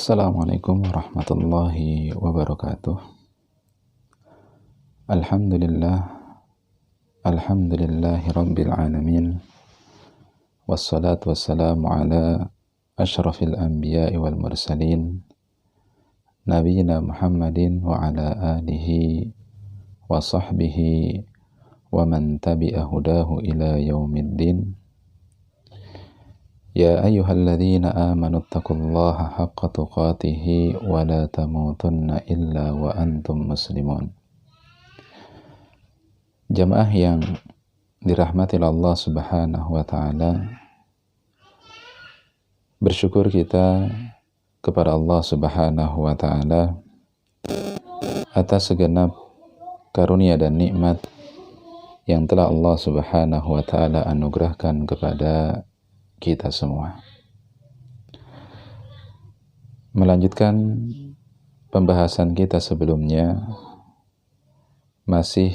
Assalamualaikum warahmatullahi wabarakatuh. Alhamdulillahi rabbil alamin. Wassalatu wassalamu ala ashrafil anbiya'i wal mursalin, nabiyina Muhammadin wa ala alihi wa sahbihi wa man tabi'a hudahu ila yaumiddin. Ya ayyuhalladzina amanu taqullaha haqqa tuqatihi wa la tamutunna illa wa antum muslimun. Jamaah yang dirahmati Allah Subhanahu wa taala, bersyukur kita kepada Allah Subhanahu wa taala atas segenap karunia dan nikmat yang telah Allah Subhanahu wa taala anugerahkan kepada kita semua. Melanjutkan pembahasan kita sebelumnya, masih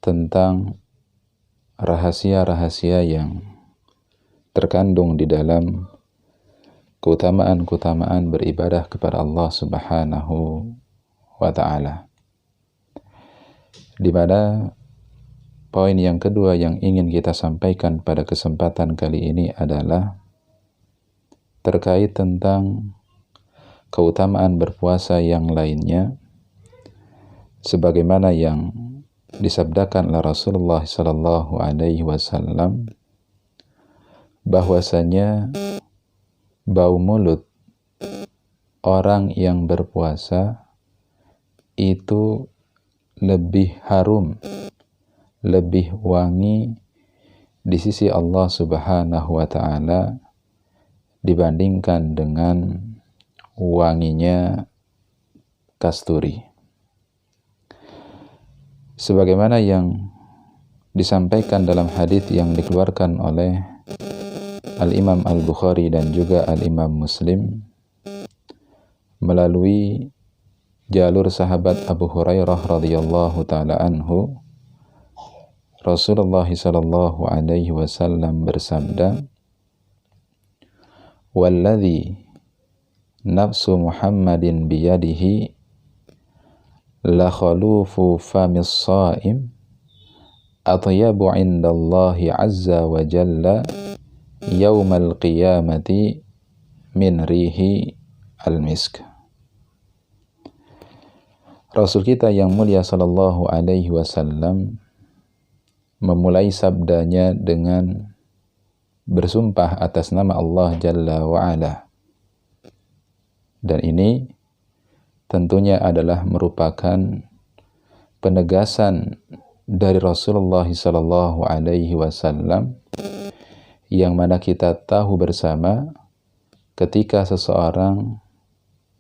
tentang rahasia-rahasia yang terkandung di dalam keutamaan-keutamaan beribadah kepada Allah Subhanahu wa taala. Di mana poin yang kedua yang ingin kita sampaikan pada kesempatan kali ini adalah terkait tentang keutamaan berpuasa yang lainnya, sebagaimana yang disabdakan oleh Rasulullah sallallahu alaihi wasallam, bahwasanya bau mulut orang yang berpuasa itu lebih harum, lebih wangi di sisi Allah Subhanahu wa taala dibandingkan dengan wanginya kasturi. Sebagaimana yang disampaikan dalam hadis yang dikeluarkan oleh Al-Imam Al-Bukhari dan juga Al-Imam Muslim melalui jalur sahabat Abu Hurairah radhiyallahu taala anhu, Rasulullah sallallahu alaihi wasallam bersabda, "Walladzi nafsu Muhammadin biyadihi la khalufu famis shaim atyabu 'indallahi 'azza wa jalla yaumal qiyamati min rihi al-misk." Rasul kita yang mulia sallallahu alaihi wasallam memulai sabdanya dengan bersumpah atas nama Allah Jalla wa'ala. Dan ini tentunya adalah merupakan penegasan dari Rasulullah sallallahu alaihi wasallam, yang mana kita tahu bersama ketika seseorang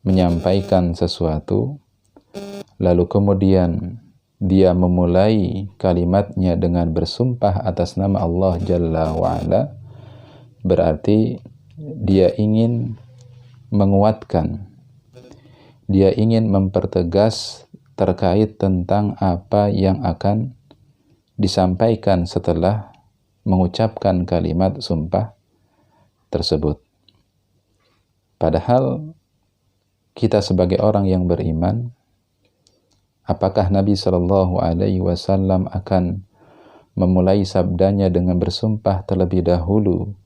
menyampaikan sesuatu lalu kemudian dia memulai kalimatnya dengan bersumpah atas nama Allah Jalla wa'ala, berarti dia ingin menguatkan, dia ingin mempertegas terkait tentang apa yang akan disampaikan setelah mengucapkan kalimat sumpah tersebut. Padahal kita sebagai orang yang beriman, apakah Nabi Shallallahu Alaihi Wasallam akan memulai sabdanya dengan bersumpah terlebih dahulu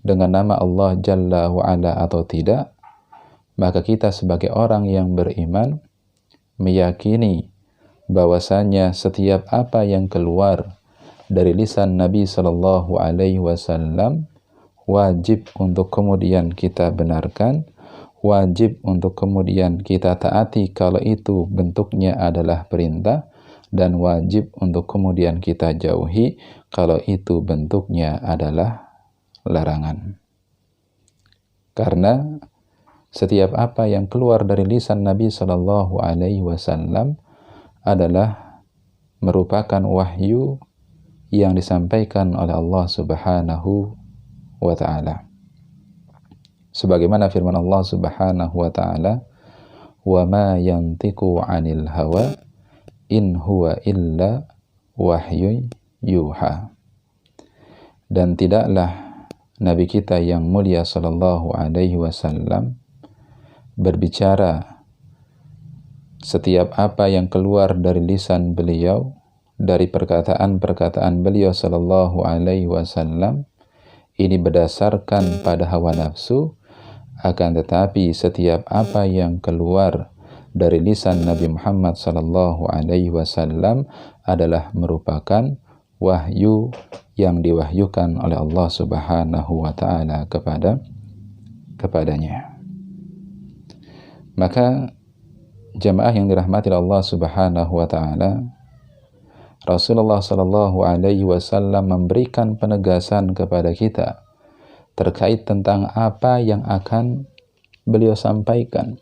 dengan nama Allah Jalla wa'ala atau tidak? Maka kita sebagai orang yang beriman meyakini bahwasanya setiap apa yang keluar dari lisan Nabi Shallallahu Alaihi Wasallam wajib untuk kemudian kita benarkan, wajib untuk kemudian kita taati kalau itu bentuknya adalah perintah, dan wajib untuk kemudian kita jauhi kalau itu bentuknya adalah larangan. Karena setiap apa yang keluar dari lisan Nabi Shallallahu Alaihi Wasallam adalah merupakan wahyu yang disampaikan oleh Allah Subhanahu wa taala. Sebagaimana firman Allah Subhanahu wa taala, "Wa ma yantiqu 'anil hawa in huwa illa wahyu yuha." Dan tidaklah Nabi kita yang mulia sallallahu alaihi wasallam berbicara setiap apa yang keluar dari lisan beliau, dari perkataan-perkataan beliau sallallahu alaihi wasallam, ini berdasarkan pada hawa nafsu, akan tetapi setiap apa yang keluar dari lisan Nabi Muhammad sallallahu alaihi wasallam adalah merupakan wahyu yang diwahyukan oleh Allah Subhanahu wa taala kepadanya. Maka jamaah yang dirahmati Allah Subhanahu wa taala, Rasulullah sallallahu alaihi wasallam memberikan penegasan kepada kita terkait tentang apa yang akan beliau sampaikan.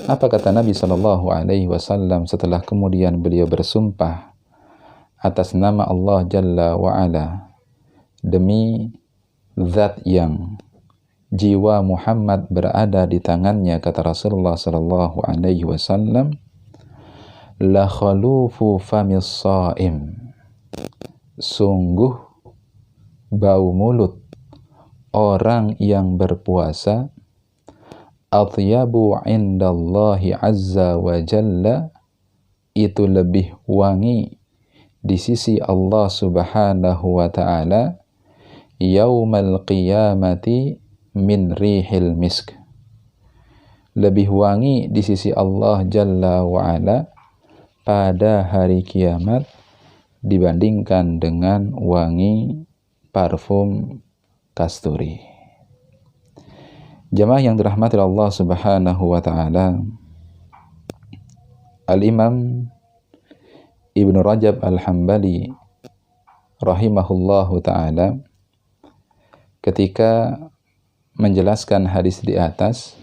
Apa kata Nabi sallallahu alaihi wasallam setelah kemudian beliau bersumpah atas nama Allah Jalla wa Ala, demi zat yang jiwa Muhammad berada di tangannya, kata Rasulullah sallallahu alaihi wasallam, la khalufu famis shaim, sungguh bau mulut orang yang berpuasa, atyabu indallahi azza wa jalla, itu lebih wangi di sisi Allah Subhanahu wa taala, yaumal qiyamati min rihil misk, lebih wangi di sisi Allah Jalla wa'ala pada hari kiamat dibandingkan dengan wangi parfum kasturi. Jamaah yang dirahmati Allah Subhanahu wa ta'ala, Al-Imam Ibnu Rajab Al-Hambali rahimahullahu ta'ala ketika menjelaskan hadis di atas,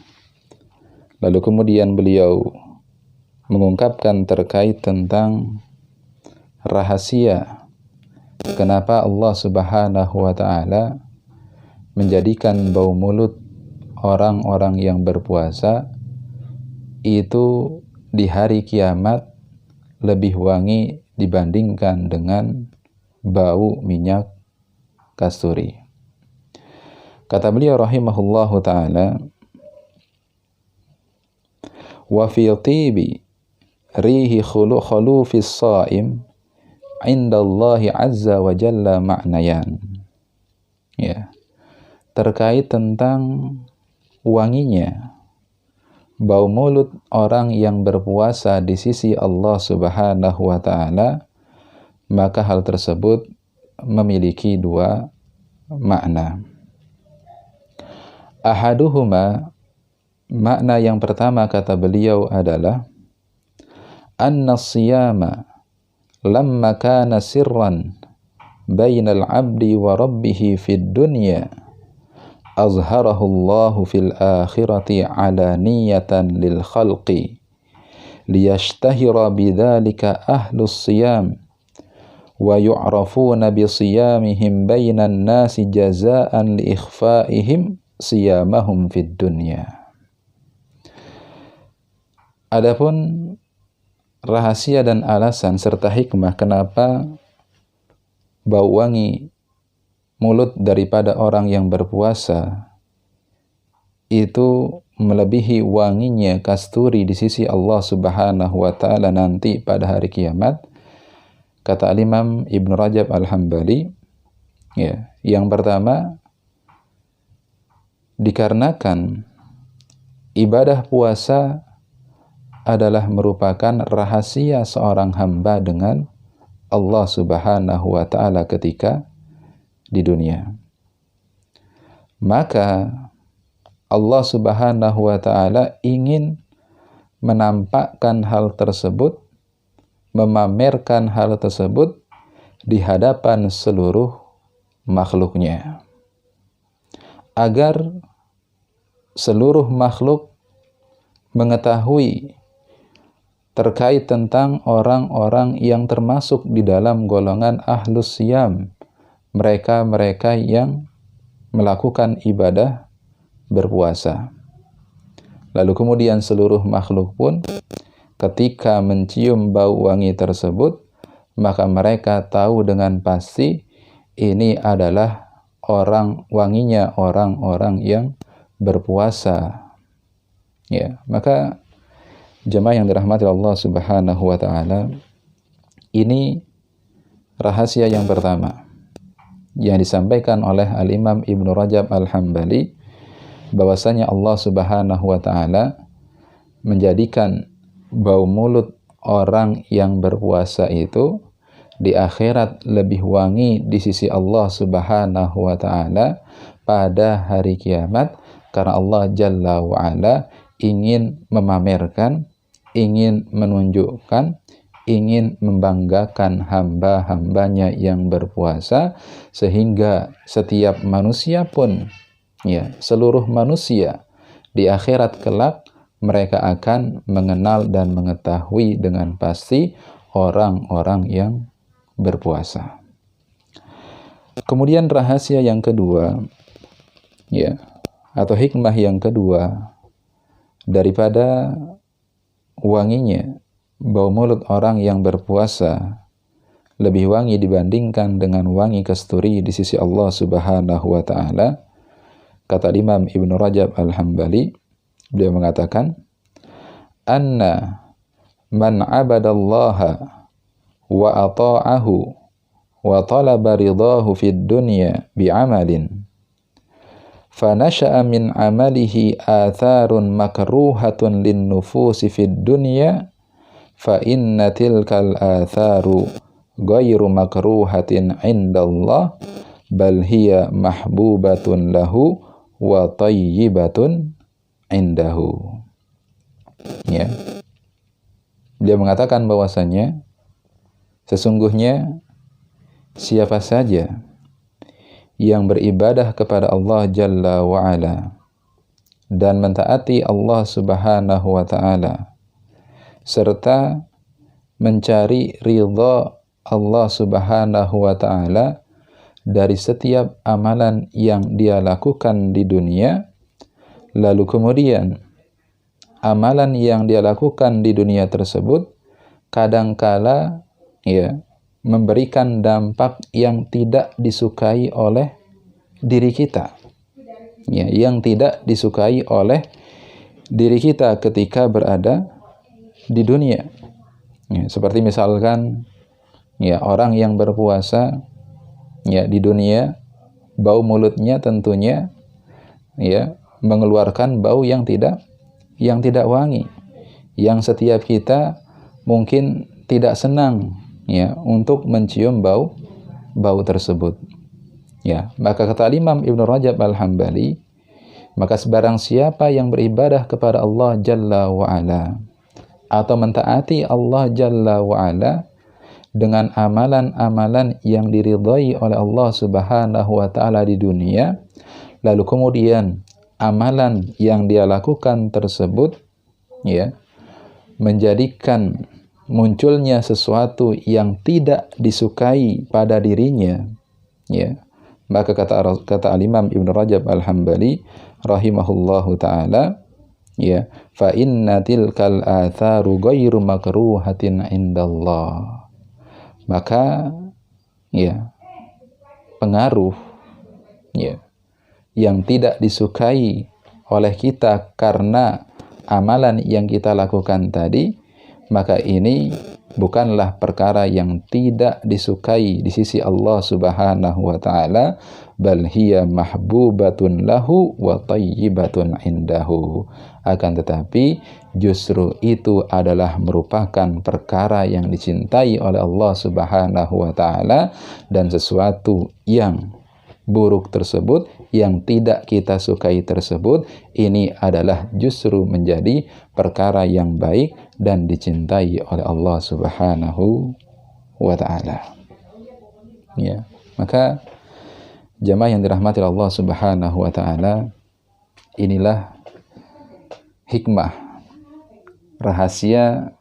lalu kemudian beliau mengungkapkan terkait tentang rahasia kenapa Allah Subhanahu wa taala menjadikan bau mulut orang-orang yang berpuasa itu di hari kiamat lebih wangi dibandingkan dengan bau minyak kasturi. Kata beliau rahimahullahu ta'ala, wa fi tibi rihi khulufis shaim indallahi azza wa jalla ma'nayan. Ya, terkait tentang wanginya bau mulut orang yang berpuasa di sisi Allah Subhanahu wa ta'ala, maka hal tersebut memiliki dua makna. Ahaduhuma, makna yang pertama kata beliau adalah anna siyama lamma kana sirran bainal abdi wa rabbih fid dunya azharahu Allahu fil akhirati alaniyatan lil khalqi liyashtahira bidzalika ahlus siyam wa yu'rafuna bi siyamihim bainan nasi jazaan li ikhfaihim siyamahum fid dunya. Adapun rahasia dan alasan serta hikmah kenapa bau wangi mulut daripada orang yang berpuasa itu melebihi wanginya kasturi di sisi Allah Subhanahu wa taala nanti pada hari kiamat, kata Imam Ibnu Rajab Al-Hambali, ya, yang pertama dikarenakan ibadah puasa adalah merupakan rahasia seorang hamba dengan Allah Subhanahu wa taala ketika di dunia. Maka Allah Subhanahu wa taala ingin menampakkan hal tersebut, memamerkan hal tersebut di hadapan seluruh makhluknya, agar seluruh makhluk mengetahui terkait tentang orang-orang yang termasuk di dalam golongan ahlus siyam, mereka-mereka yang melakukan ibadah berpuasa. Lalu kemudian seluruh makhluk pun ketika mencium bau wangi tersebut, maka mereka tahu dengan pasti ini adalah wanginya orang-orang yang berpuasa Ya, maka jemaah yang dirahmati Allah Subhanahu wa taala, ini rahasia yang pertama yang disampaikan oleh Al-Imam Ibnu Rajab Al-Hambali, bahwasanya Allah Subhanahu wa taala menjadikan bau mulut orang yang berpuasa itu di akhirat lebih wangi di sisi Allah Subhanahu wa taala pada hari kiamat, karena Allah Jalla wa Ala ingin memamerkan, ingin menunjukkan, ingin membanggakan hamba-hambanya yang berpuasa, sehingga setiap manusia pun, ya, seluruh manusia di akhirat kelak mereka akan mengenal dan mengetahui dengan pasti orang-orang yang berpuasa. Kemudian rahasia yang kedua, ya, atau hikmah yang kedua daripada wanginya bau mulut orang yang berpuasa lebih wangi dibandingkan dengan wangi kasturi di sisi Allah Subhanahu wa taala, kata Imam Ibnu Rajab Al-Hambali, beliau mengatakan, anna man abadallaha wa ata'ahu wa talaba ridahu fid dunya bi'amalin fanasha'a min amalihi atharun makruhatun lin nufusi fid dunya fa inna tilkal atharu ghairu makruhatin indallah bal hiya mahbubatun lahu wa tayyibatun indahu. Ya, dia mengatakan bahwasanya sesungguhnya siapa saja yang beribadah kepada Allah Jalla wa Ala dan mentaati Allah Subhanahu wa taala serta mencari ridha Allah Subhanahu wa taala dari setiap amalan yang dia lakukan di dunia, lalu kemudian amalan yang dia lakukan di dunia tersebut kadangkala, ya, memberikan dampak yang tidak disukai oleh diri kita, ya, yang tidak disukai oleh diri kita ketika berada di dunia, ya, seperti misalkan, ya, orang yang berpuasa, ya, di dunia bau mulutnya tentunya, ya, mengeluarkan bau yang tidak wangi, yang setiap kita mungkin tidak senang, ya, untuk mencium bau tersebut. Ya, maka kata Imam Ibnu Rajab Al-Hambali, maka sebarang siapa yang beribadah kepada Allah Jalla wa Ala atau mentaati Allah Jalla wa Ala dengan amalan-amalan yang diridhai oleh Allah Subhanahu wa taala di dunia, lalu kemudian amalan yang dia lakukan tersebut, ya, menjadikan munculnya sesuatu yang tidak disukai pada dirinya, ya, maka kata Al-Imam Ibnu Rajab Al-Hambali rahimahullahu taala, ya, fa inna tilkal atharu ghairu makruhatin indallah, maka, ya, pengaruh, ya, yang tidak disukai oleh kita karena amalan yang kita lakukan tadi, maka ini bukanlah perkara yang tidak disukai di sisi Allah Subhanahu wa taala, bal hiya mahbubatun lahu wa tayyibatun indahu. Akan tetapi justru itu adalah merupakan perkara yang dicintai oleh Allah Subhanahu wa taala, dan sesuatu yang buruk tersebut, yang tidak kita sukai tersebut, ini adalah justru menjadi perkara yang baik dan dicintai oleh Allah Subhanahu wa taala. Ya, maka jamaah yang dirahmati Allah Subhanahu wa taala, inilah hikmah, rahasia,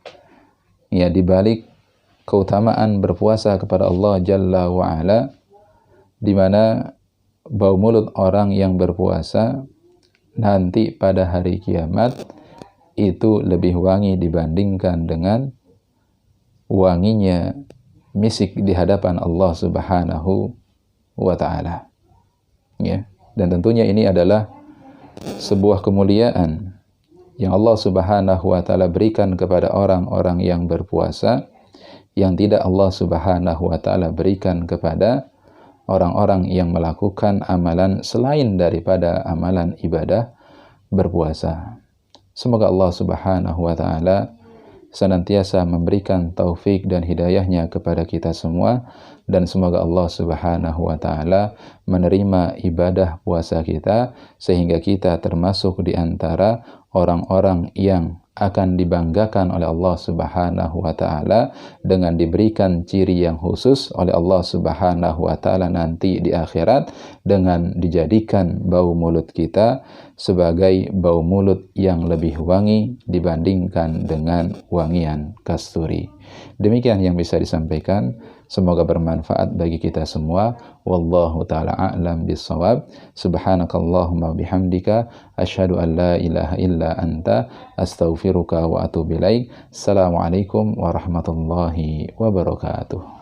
ya, di balik keutamaan berpuasa kepada Allah Jalla wa Ala, di mana bau mulut orang yang berpuasa nanti pada hari kiamat itu lebih wangi dibandingkan dengan wanginya misik di hadapan Allah Subhanahu wa taala. Ya, dan tentunya ini adalah sebuah kemuliaan yang Allah Subhanahu wa taala berikan kepada orang-orang yang berpuasa, yang tidak Allah Subhanahu wa taala berikan kepada orang-orang yang melakukan amalan selain daripada amalan ibadah berpuasa. Semoga Allah Subhanahu wa taala senantiasa memberikan taufik dan hidayahnya kepada kita semua, dan semoga Allah Subhanahu wa taala menerima ibadah puasa kita sehingga kita termasuk di antara orang-orang yang akan dibanggakan oleh Allah Subhanahu wa taala dengan diberikan ciri yang khusus oleh Allah Subhanahu wa taala nanti di akhirat, dengan dijadikan bau mulut kita sebagai bau mulut yang lebih wangi dibandingkan dengan wangian kasturi. Demikian yang bisa disampaikan. Semoga bermanfaat bagi kita semua. Wallahu ta'ala a'lam bissawab. Subhanakallahumma bihamdika asyhadu an la ilaha illa anta astaghfiruka wa atubu ilaik. Assalamualaikum warahmatullahi wabarakatuh.